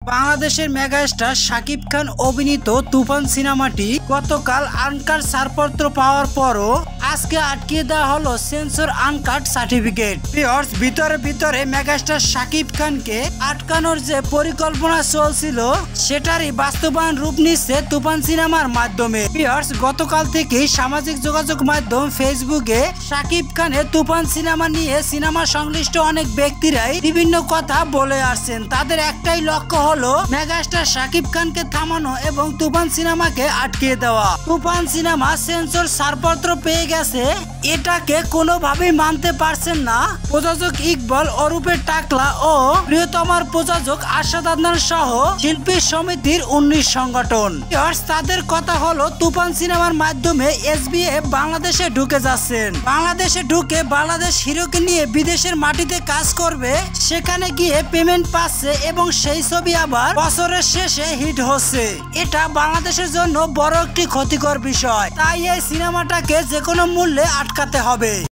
বাংলাদেশের মেগাস্টার শাকিব খান অভিনীত তুফান সিনেমাটি গতকাল আনকাট ছাড়পত্র পাওয়ার পরও আজকে আটকিয়ে দেওয়া হলো সেন্সর আনকাট সার্টিফিকেট। ভিতরে মেগাস্টার শাকিব খানকে আটকানোর যে পরিকল্পনা চলছিল সেটারই বাস্তবায়ন রূপ নিচ্ছে তুফান সিনেমার মাধ্যমে। গতকাল থেকেই সামাজিক যোগাযোগ মাধ্যম ফেসবুকে শাকিব খানের তুফান সিনেমা নিয়ে সিনেমা সংশ্লিষ্ট অনেক ব্যক্তিরাই বিভিন্ন কথা বলে আসছেন। তাদের একটাই লক্ষ্য হলো মেগাস্টার শাকিব খানকে থামানো এবং তুফান সিনেমাকে আটকিয়ে দেওয়া। তুফান সিনেমা সেন্সর ছাড়পত্র পেয়ে গেছে, এটাকে কোনোভাবেই মানতে পারছেন না প্রযোজক ইকবাল ওরফে টাকলা ও প্রিয়তমার প্রযোজক আরশাদ আদনান সহ শিল্পী সমিতির 19 সংগঠন। তাদের কথা হলো তুফান সিনেমার মাধ্যমে এসবিএফ বাংলাদেশে ঢুকে যাচ্ছেন। বাংলাদেশে ঢুকে বাংলাদেশ হিরোকে নিয়ে বিদেশের মাটিতে কাজ করবে, সেখানে গিয়ে পেমেন্ট পাচ্ছে এবং সেই ছবি আবার বছরের শেষে হিট হচ্ছে। এটা বাংলাদেশের জন্য বড় একটি ক্ষতিকর বিষয়, তাই এই সিনেমাটাকে যে কোনো মূল্যে আটকাতে হবে।